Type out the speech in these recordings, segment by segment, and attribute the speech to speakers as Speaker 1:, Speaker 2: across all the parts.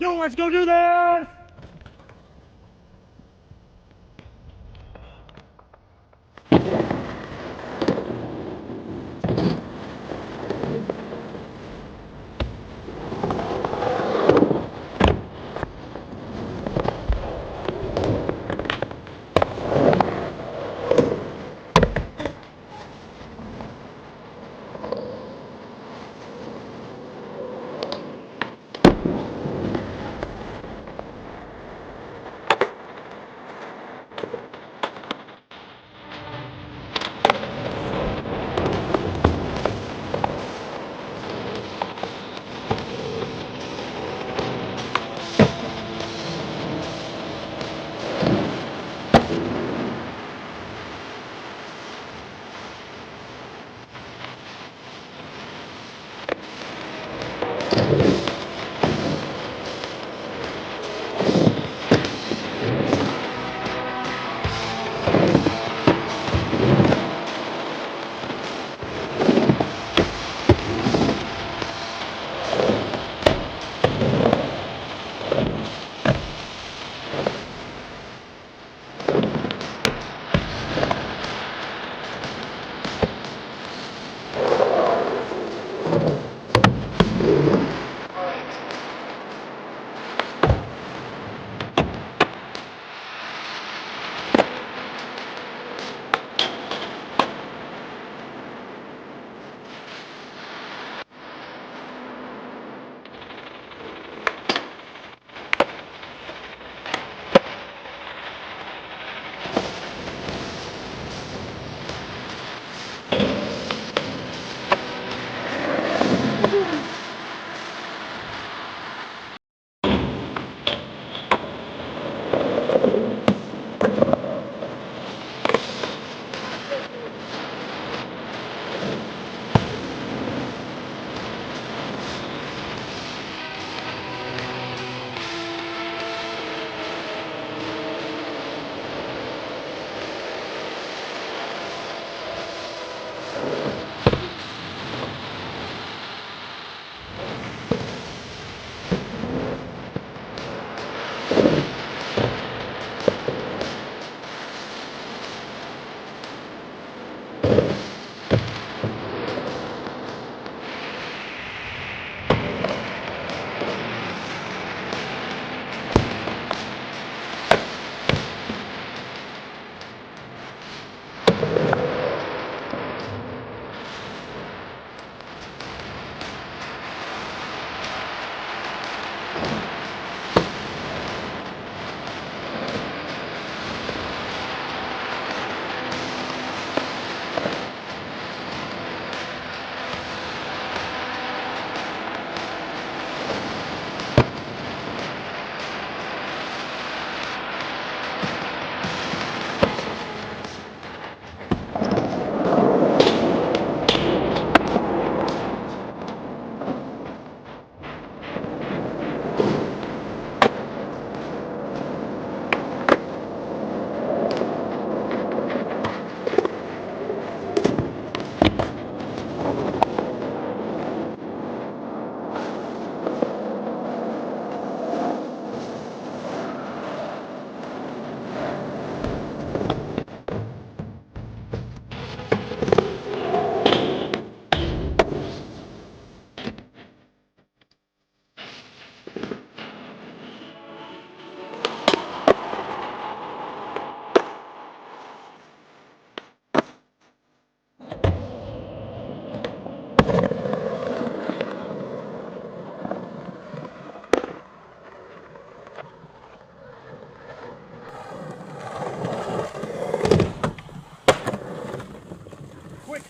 Speaker 1: Yo, let's go do this!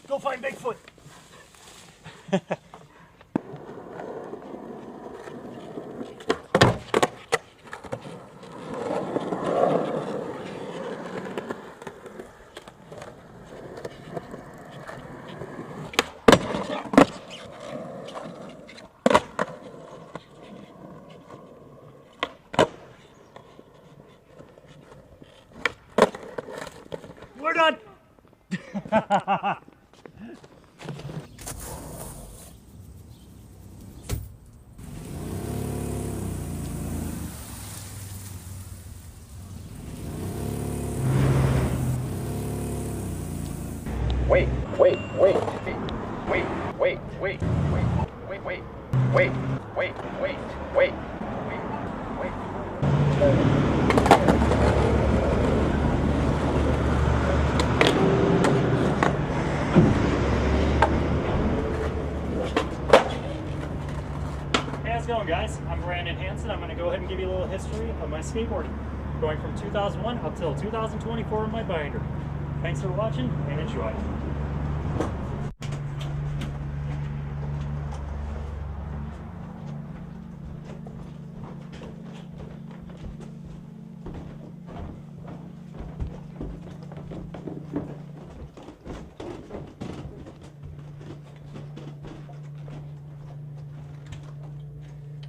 Speaker 1: Go find Bigfoot. We're done.
Speaker 2: wait, wait, wait, wait, wait, wait, wait, wait, wait, wait, wait, wait, wait, wait.
Speaker 1: Hey, how's it going, guys? I'm Hanson. I'm going to go ahead and give you a little history of my skateboarding, going from 2001 up till 2024 in my binder. Thanks for watching and enjoy.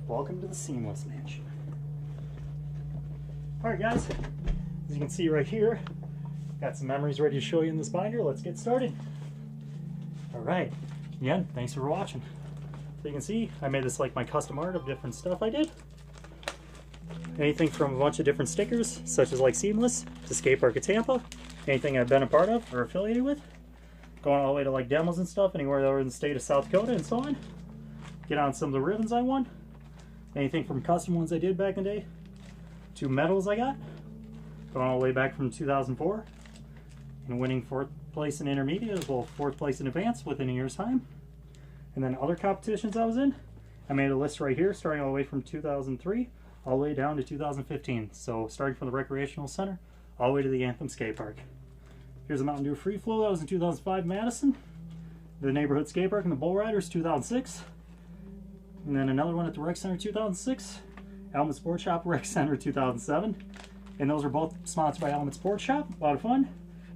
Speaker 1: Welcome to the Seamless Mansion. Alright guys, as you can see right here, got some memories ready to show you in this binder. Let's get started. Alright, again, thanks for watching. So you can see, I made this like my custom art of different stuff I did. Anything from a bunch of different stickers, such as like Seamless, to Skatepark of Tampa, anything I've been a part of or affiliated with, going all the way to like demos and stuff, anywhere over in the state of South Dakota and so on. Get on some of the ribbons I won. Anything from custom ones I did back in the day to medals I got, going all the way back from 2004 and winning 4th place in intermediate as well as 4th place in advanced within a year's time. And then other competitions I was in, I made a list right here starting all the way from 2003 all the way down to 2015. So starting from the recreational center all the way to the Anthem Skatepark. Here's a Mountain Dew Free Flow that was in 2005 Madison, the Neighborhood Skatepark and the Bull Riders 2006. And then another one at the Rec Center 2006, Element Sports Shop Rec Center 2007. And those are both sponsored by Element Sports Shop. A lot of fun.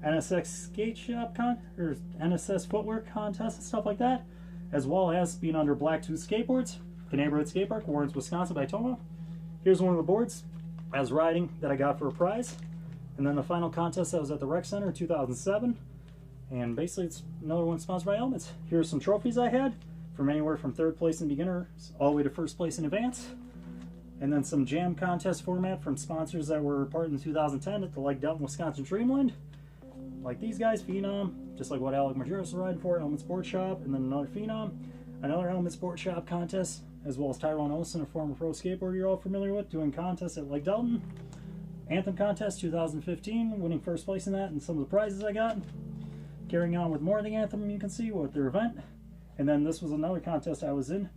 Speaker 1: NSX Skate Shop or NSS Footwear Contest and stuff like that. As well as being under Blacktooth Skateboards, the Neighborhood Skatepark, Warrens, Wisconsin by Tomo. Here's one of the boards I was riding that I got for a prize. And then the final contest that was at the Rec Center 2007. And basically it's another one sponsored by Elements. Here's some trophies I had, from anywhere from 3rd place in beginners all the way to 1st place in advance. And then some jam contest format from sponsors that were part in 2010 at the Lake Delton, Wisconsin Dreamland. Like these guys, Phenom, just like what Alec Majerus was riding for, Element Sports Shop, and then another Phenom, another Element Sports Shop contest, as well as Tyrone Olsen, a former pro skateboarder you're all familiar with, doing contests at Lake Delton. Anthem contest 2015, winning 1st place in that, and some of the prizes I got. Carrying on with more of the Anthem, you can see with their event. And then this was another contest I was in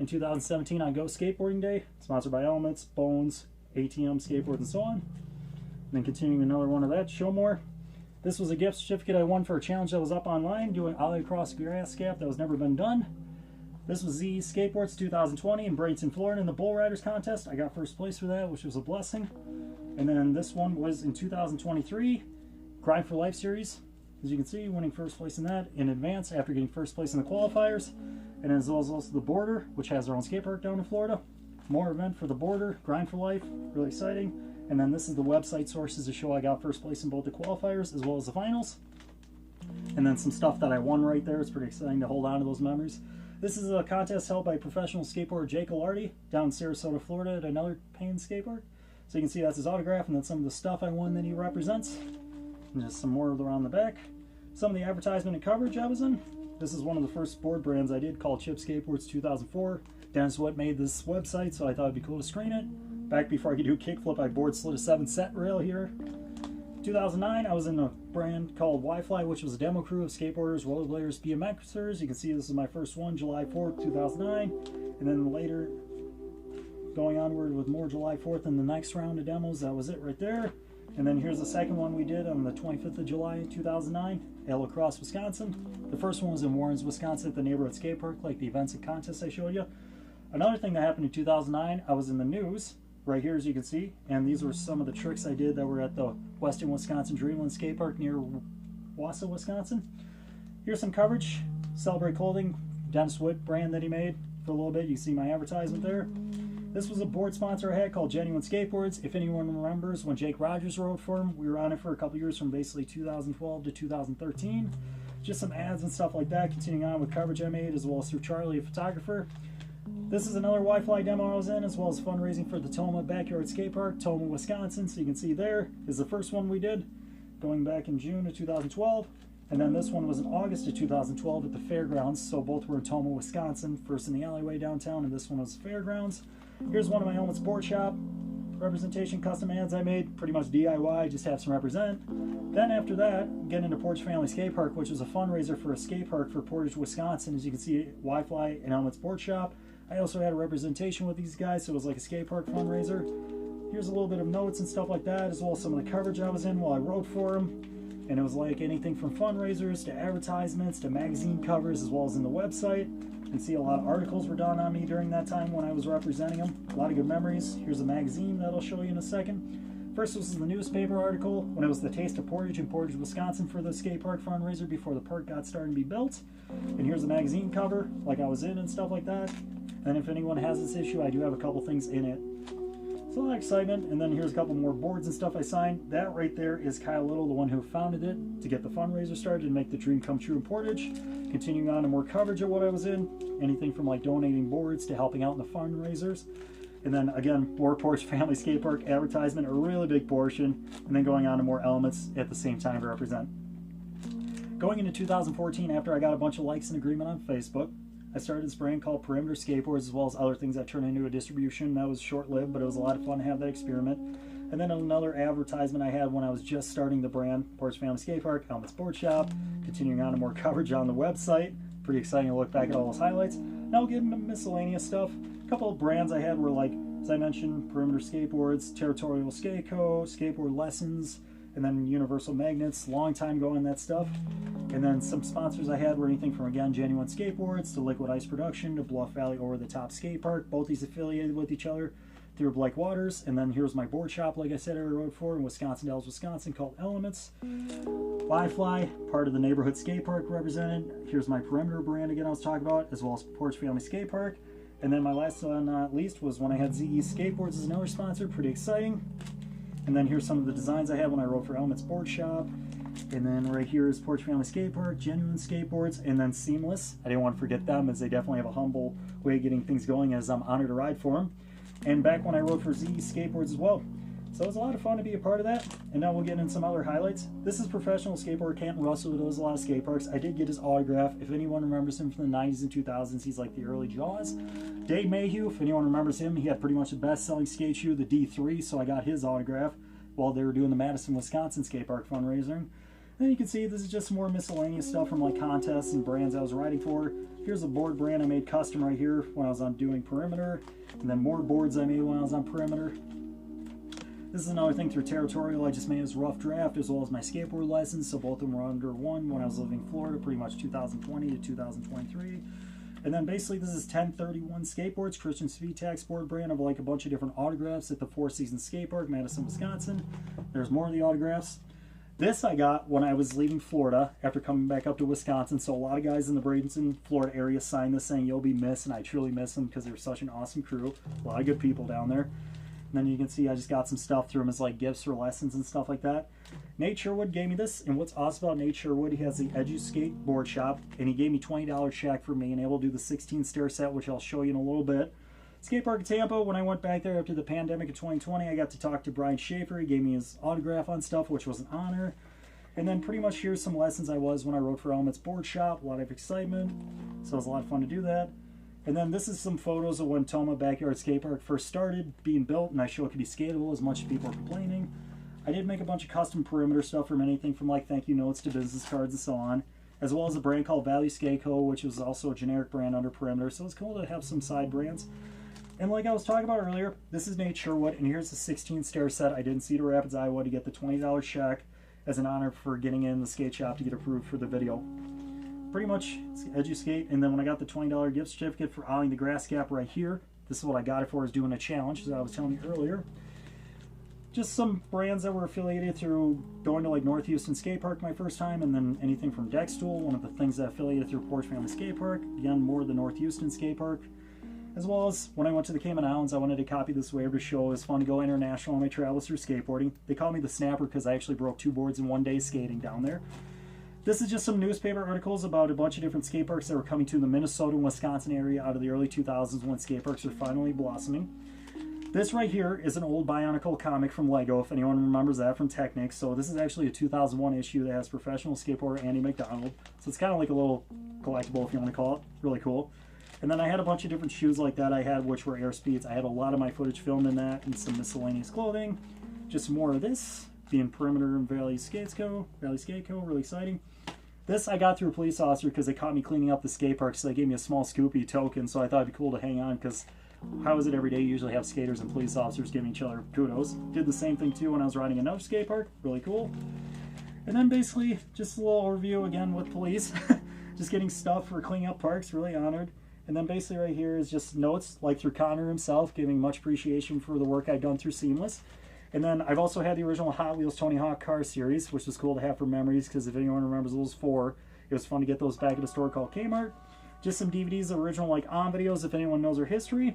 Speaker 1: 2017 on Go Skateboarding Day, sponsored by Elements, Bones, ATM Skateboards, and so on. And then continuing another one of that, show more. This was a gift certificate I won for a challenge that was up online, doing ollie across grass gap that was never been done. This was Z Skateboards 2020 in Bradenton, Florida in the Bull Riders contest. I got 1st place for that, which was a blessing. And then this one was in 2023, Grind for Life series. As you can see, winning 1st place in that in advance after getting 1st place in the qualifiers. And as well as also the Border, which has their own skate park down in Florida. More event for the Border, Grind for Life, really exciting. And then this is the website sources to show I got 1st place in both the qualifiers as well as the finals. And then some stuff that I won right there. It's pretty exciting to hold on to those memories. This is a contest held by professional skateboarder Jake Alardi down in Sarasota, Florida at another Payne skateboard. So you can see that's his autograph and then some of the stuff I won that he represents. And just some more around the back. Some of the advertisement and coverage I was in. This is one of the first board brands I did called Chip Skateboards 2004. Dennis Witt made this website, so I thought it'd be cool to screen it. Back before I could do a kickflip, I board slid a 7-set rail here. 2009, I was in a brand called Y-Fly, which was a demo crew of skateboarders, rollerbladers, BMXers. You can see this is my first one, July 4th, 2009. And then later, going onward with more July 4th in the next round of demos. That was it right there. And then here's the second one we did on the 25th of July, 2009, at La Crosse, Wisconsin. The first one was in Warrens, Wisconsin at the Neighborhood Skatepark, like the events and contests I showed you. Another thing that happened in 2009, I was in the news, right here as you can see, and these were some of the tricks I did that were at the Western Wisconsin Dreamland Skatepark near Wausau, Wisconsin. Here's some coverage, Celebrate Clothing, Dennis Witt brand that he made for a little bit. You can see my advertisement there. This was a board sponsor I had called Genuine Skateboards. If anyone remembers when Jake Rogers rode for him, we were on it for a couple years from basically 2012 to 2013. Just some ads and stuff like that, continuing on with coverage I made, as well as through Charlie, a photographer. This is another Y-Fly demo I was in, as well as fundraising for the Toma Backyard Skate Park, Toma, Wisconsin. So you can see there is the first one we did, going back in June of 2012. And then this one was in August of 2012 at the fairgrounds. So both were in Tomah, Wisconsin. First in the alleyway downtown, and this one was fairgrounds. Here's one of my Helmets Board Shop representation custom ads I made, pretty much DIY, just have some represent. Then after that, get into Portage Family Skatepark, which was a fundraiser for a skate park for Portage, Wisconsin. As you can see, Wi-Fi and Helmets Board Shop. I also had a representation with these guys, so it was like a skate park fundraiser. Here's a little bit of notes and stuff like that, as well as some of the coverage I was in while I wrote for them. And it was like anything from fundraisers to advertisements to magazine covers, as well as in the website. You can see a lot of articles were done on me during that time when I was representing them. A lot of good memories. Here's a magazine that I'll show you in a second. First, this is the newspaper article when it was the Taste of Portage in Portage, Wisconsin for the skate park fundraiser before the park got started to be built. And here's a magazine cover like I was in and stuff like that. And if anyone has this issue, I do have a couple things in it. So a lot of excitement. And then here's a couple more boards and stuff I signed. That right there is Kyle Little, the one who founded it to get the fundraiser started and make the dream come true in Portage. Continuing on to more coverage of what I was in, anything from like donating boards to helping out in the fundraisers. And then again, more Portage Family Skate Park advertisement, a really big portion, and then going on to more elements at the same time to represent. Going into 2014, after I got a bunch of likes and agreement on Facebook, I started this brand called Perimeter Skateboards, as well as other things that turned into a distribution. That was short-lived, but it was a lot of fun to have that experiment. And then another advertisement I had when I was just starting the brand, Portage Family Skate Park, Helmets Board Shop, continuing on to more coverage on the website. Pretty exciting to look back at all those highlights. Now we'll get into miscellaneous stuff. A couple of brands I had were like, as I mentioned, Perimeter Skateboards, Territorial Skate Co., Skateboard Lessons, and then Universal Magnets, long time ago on that stuff. And then some sponsors I had were anything from, again, Genuine Skateboards to Liquid Ice Production to Bluff Valley Over the Top Skate Park. Both these affiliated with each other through Blake Waters. And then here's my board shop, like I said, I wrote for in Wisconsin Dells, Wisconsin, called Elements. Fly, part of the neighborhood skate park represented. Here's my Perimeter brand again I was talking about, as well as Portage Family Skate Park. And then my last but not least was when I had ZE Skateboards as another sponsor, pretty exciting. And then here's some of the designs I had when I wrote for Elements Board Shop. And then right here is Portage Family Skate Park, Genuine Skateboards, and then Seamless. I didn't want to forget them, as they definitely have a humble way of getting things going, as I'm honored to ride for them. And back when I wrote for ZE Skateboards as well. So it was a lot of fun to be a part of that. And now we'll get into some other highlights. This is professional skateboarder Canton Russell, who does a lot of skate parks. I did get his autograph. If anyone remembers him from the 90s and 2000s, he's like the early Jaws. Dave Mayhew, if anyone remembers him, he had pretty much the best-selling skate shoe, the D3, so I got his autograph while they were doing the Madison, Wisconsin skate park fundraiser. Then you can see this is just more miscellaneous stuff from like contests and brands I was riding for. Here's a board brand I made custom right here when I was on doing Perimeter, and then more boards I made when I was on Perimeter. This is another thing through Territorial I just made as rough draft, as well as my skateboard license, so both of them were under one when I was living in Florida, pretty much 2020 to 2023. And then basically this is 1031 Skateboards, Christian Svitax board brand of like a bunch of different autographs at the Four Seasons Skate Park, Madison, Wisconsin. There's more of the autographs. This I got when I was leaving Florida after coming back up to Wisconsin, so a lot of guys in the Bradenton, Florida area signed this saying you'll be missed, and I truly miss them because they're such an awesome crew. A lot of good people down there. And then you can see I just got some stuff through them as like gifts or lessons and stuff like that. Nate Sherwood gave me this, and what's awesome about Nate Sherwood, he has the Skateboard Shop, and he gave me $20 check for being able to do the 16 stair set, which I'll show you in a little bit. Skate Park in Tampa, when I went back there after the pandemic of 2020, I got to talk to Brian Schaefer. He gave me his autograph on stuff, which was an honor. And then pretty much here's some lessons I was when I wrote for Elements Board Shop. A lot of excitement, so it was a lot of fun to do that. And then this is some photos of when Tomah Backyard Skate Park first started being built, and I show it could be skatable as much as people are complaining. I did make a bunch of custom Perimeter stuff from anything from like thank you notes to business cards and so on, as well as a brand called Value Skate Co., which was also a generic brand under Perimeter, so it's cool to have some side brands. And like I was talking about earlier, this is Nate Sherwood, and here's the 16 stair set I did in Cedar Rapids, Iowa to get the $20 check as an honor for getting in the skate shop to get approved for the video. Pretty much Skate, and then when I got the $20 gift certificate for eyeing the grass gap right here, this is what I got it for, is doing a challenge, as I was telling you earlier. Just some brands that were affiliated through going to like North Houston Skate Park my first time, and then anything from Deckstool, one of the things that affiliated through Portage Family Skate Park, again more the North Houston Skate Park. As well as when I went to the Cayman Islands, I wanted to copy this wave to show it was fun to go international on my travels through skateboarding. They call me the Snapper because I actually broke 2 boards in one day skating down there. This is just some newspaper articles about a bunch of different skate parks that were coming to the Minnesota and Wisconsin area out of the early 2000s when skate parks were finally blossoming. This right here is an old Bionicle comic from Lego, if anyone remembers that from Technics. So this is actually a 2001 issue that has professional skateboarder Andy McDonald. So it's kind of like a little collectible, if you want to call it. Really cool. And then I had a bunch of different shoes like that I had, which were air speeds. I had a lot of my footage filmed in that, and some miscellaneous clothing. Just more of this, being Perimeter and Valley Skate Co. Really exciting. This I got through a police officer because they caught me cleaning up the skate park, so they gave me a small Scoopy token, so I thought it'd be cool to hang on, because how is it every day you usually have skaters and police officers giving each other kudos. Did the same thing too when I was riding another skate park. Really cool. And then basically just a little overview again with police. Just getting stuff for cleaning up parks. Really honored. And then basically right here is just notes like through Connor himself, giving much appreciation for the work I've done through Seamless. And then I've also had the original Hot Wheels Tony Hawk car series, which was cool to have for memories, because if anyone remembers those 4, it was fun to get those back at a store called Kmart. Just some DVDs of original like on videos if anyone knows their history.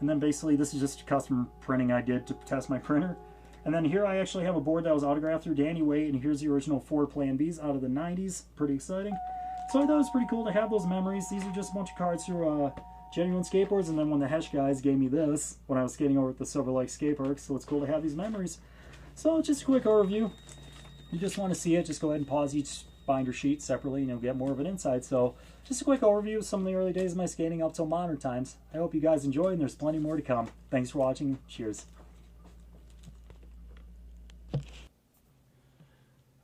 Speaker 1: And then basically this is just custom printing I did to test my printer. And then here I actually have a board that was autographed through Danny Way, and here's the original Ford Plan Bs out of the 90s. Pretty exciting. So I thought it was pretty cool to have those memories. These are just a bunch of cards through Genuine Skateboards, and then when the Hesh guys gave me this when I was skating over at the Silver Lake Skatepark, so it's cool to have these memories. So just a quick overview. You just want to see it, just go ahead and pause each binder sheet separately and you'll get more of an insight. So just a quick overview of some of the early days of my skating up till modern times. I hope you guys enjoy, and there's plenty more to come. Thanks for watching. Cheers.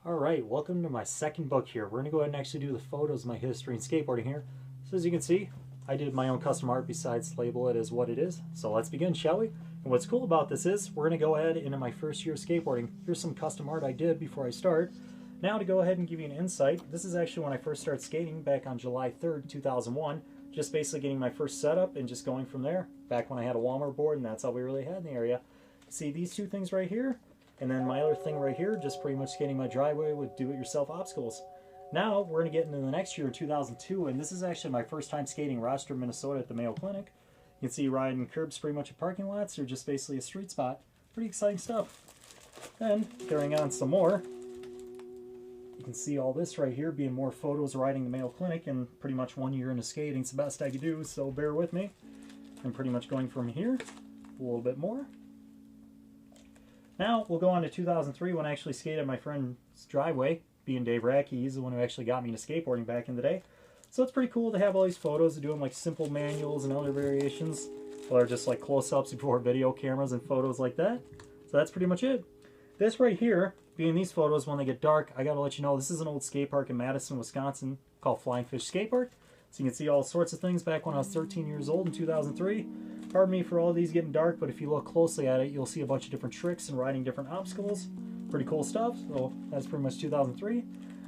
Speaker 1: Alright, welcome to my second book here. We're going to go ahead and actually do the photos of my history in skateboarding here. So as you can see, I did my own custom art besides label it as what it is. So let's begin, shall we? And what's cool about this is we're going to go ahead into my first year of skateboarding. Here's some custom art I did before I start. Now to go ahead and give you an insight, this is actually when I first started skating back on July 3rd, 2001. Just basically getting my first setup and just going from there. Back when I had a Walmart board, and that's all we really had in the area. See these two things right here? And then my other thing right here, just pretty much skating my driveway with do-it-yourself obstacles. Now we're going to get into the next year in 2002, and this is actually my first time skating Rochester, Minnesota at the Mayo Clinic. You can see riding curbs pretty much at parking lots, or just basically a street spot. Pretty exciting stuff. Then, carrying on some more, you can see all this right here being more photos riding the Mayo Clinic, and pretty much 1 year into skating. It's the best I could do, so bear with me. And pretty much going from here, a little bit more. Now, we'll go on to 2003 when I actually skated my friend's driveway, being Dave Racky. He's the one who actually got me into skateboarding back in the day. So it's pretty cool to have all these photos, doing like simple manuals and other variations, or just like close-ups before video cameras and photos like that. So that's pretty much it. This right here, being these photos when they get dark, I gotta let you know, this is an old skate park in Madison, Wisconsin called Flying Fish Skatepark. So you can see all sorts of things back when I was 13 years old in 2003. Pardon me for all of these getting dark, but if you look closely at it, you'll see a bunch of different tricks and riding different obstacles. Pretty cool stuff. So that's pretty much 2003.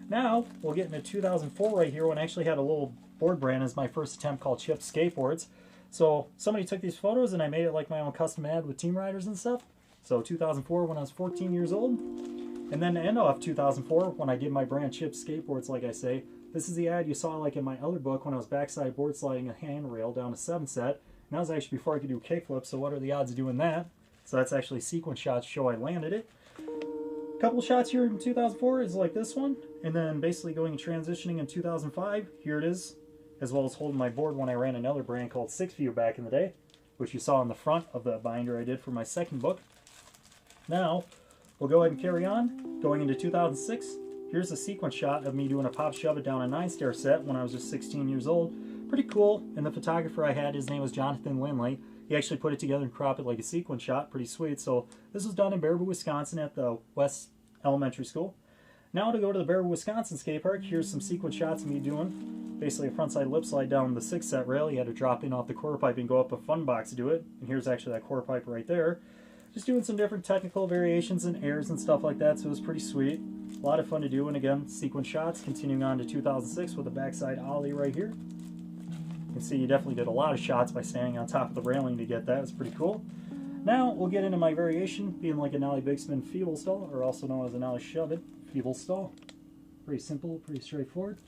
Speaker 1: Now, we'll get into 2004 right here when I actually had a little board brand as my first attempt called Chip Skateboards. So somebody took these photos and I made it like my own custom ad with team riders and stuff. So 2004 when I was 14 years old. And then to end off 2004 when I did my brand Chip Skateboards, like I say, this is the ad you saw like in my other book when I was backside board sliding a handrail down a 7 set. And that was actually before I could do kickflips, so what are the odds of doing that? So that's actually sequence shots show I landed it. A couple shots here in 2004 is like this one, and then basically going and transitioning in 2005, here it is, as well as holding my board when I ran another brand called 6View back in the day, which you saw on the front of the binder I did for my second book. Now, we'll go ahead and carry on, going into 2006. Here's a sequence shot of me doing a pop shove it down a 9-stair set when I was just 16 years old. Pretty cool, and the photographer I had, his name was Jonathan Lindley. He actually put it together and cropped it like a sequence shot. Pretty sweet. So this was done in Baraboo, Wisconsin at the West Elementary School. Now to go to the Baraboo, Wisconsin skate park, here's some sequence shots of me doing basically a frontside lip slide down the 6-set rail. You had to drop in off the quarter pipe and go up a fun box to do it. And here's actually that quarter pipe right there. Just doing some different technical variations and airs and stuff like that, so it was pretty sweet. A lot of fun to do, and again, sequence shots. Continuing on to 2006 with a backside ollie right here. You can see you definitely did a lot of shots by standing on top of the railing to get that. It's pretty cool. Now we'll get into my variation, being like a nollie big spin feeble stall, or also known as a nollie shove it feeble stall. Pretty simple, pretty straightforward.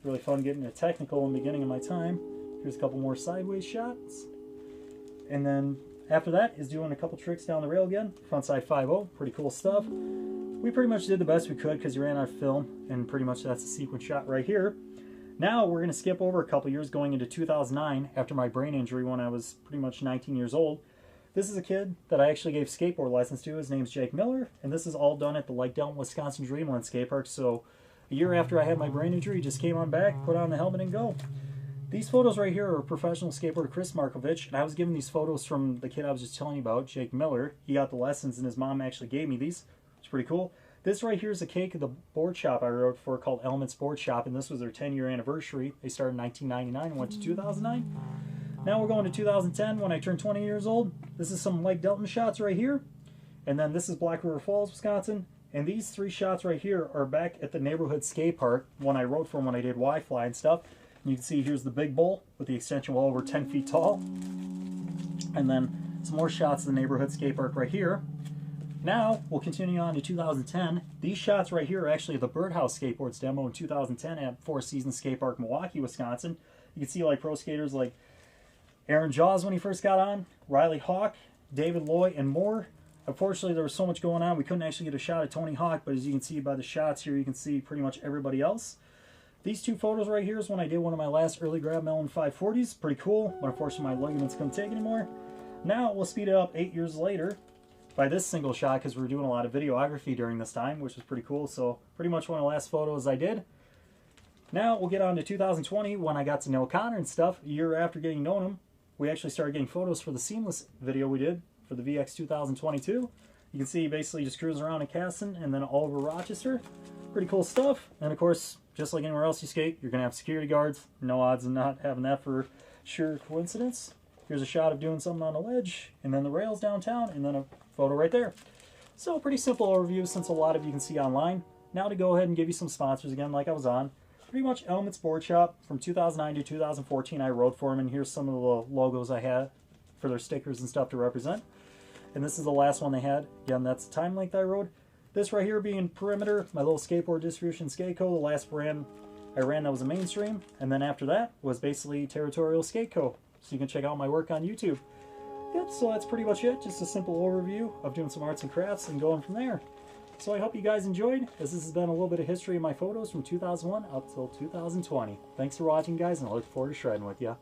Speaker 1: Really fun getting a technical in the beginning of my time. Here's a couple more sideways shots. And then after that is doing a couple tricks down the rail again. Frontside 5-0, pretty cool stuff. We pretty much did the best we could because you ran out of film, and pretty much that's a sequence shot right here. Now we're going to skip over a couple years going into 2009 after my brain injury when I was pretty much 19 years old. This is a kid that I actually gave skateboard lessons to. His name's Jake Miller, and this is all done at the Lake Delton, Wisconsin Dreamland Skatepark. So a year after I had my brain injury, just came on back, put on the helmet, and go. These photos right here are professional skateboarder Chris Markovich, and I was given these photos from the kid I was just telling you about, Jake Miller. He got the lessons, and his mom actually gave me these. It's pretty cool. This right here is a cake of the board shop I wrote for called Elements Board Shop, and this was their 10-year anniversary. They started in 1999 and went to 2009. Now we're going to 2010 when I turned 20 years old. This is some Lake Delton shots right here. And then this is Black River Falls, Wisconsin. And these 3 shots right here are back at the neighborhood skate park, one I wrote from when I did Y-Fly and stuff. And you can see here's the big bowl with the extension well over 10 feet tall. And then some more shots of the neighborhood skate park right here. Now, we'll continue on to 2010. These shots right here are actually the Birdhouse Skateboards demo in 2010 at Four Seasons Skate Park, Milwaukee, Wisconsin. You can see like pro skaters like Aaron Jaws when he first got on, Riley Hawk, David Loy, and more. Unfortunately, there was so much going on, we couldn't actually get a shot of Tony Hawk, but as you can see by the shots here, you can see pretty much everybody else. These 2 photos right here is when I did one of my last early grab Melon 540s. Pretty cool, but unfortunately my ligaments couldn't take anymore. Now, we'll speed it up 8 years later by this single shot because we were doing a lot of videography during this time, which was pretty cool. So pretty much one of the last photos I did. Now we'll get on to 2020 when I got to know Connor and stuff. A year after getting known him, we actually started getting photos for the Seamless video we did for the VX 2022. You can see basically just cruising around in Hanson and then all over Rochester. Pretty cool stuff. And of course, just like anywhere else you skate, you're going to have security guards. No odds of not having that for sure coincidence. Here's a shot of doing something on a ledge, and then the rails downtown, and then a photo right there. So pretty simple overview since a lot of you can see online. Now to go ahead and give you some sponsors again like I was on. Pretty much Elements Board Shop from 2009 to 2014 I wrote for them, and here's some of the logos I had for their stickers and stuff to represent. And this is the last one they had. Again, that's the time length I wrote. This right here being Perimeter, my little skateboard distribution Skate Co., the last brand I ran that was a mainstream. And then after that was basically Territorial Skate Co. So you can check out my work on YouTube. Yep, so that's pretty much it. Just a simple overview of doing some arts and crafts and going from there. So I hope you guys enjoyed, as this has been a little bit of history of my photos from 2001 up till 2020. Thanks for watching, guys, and I look forward to shredding with you.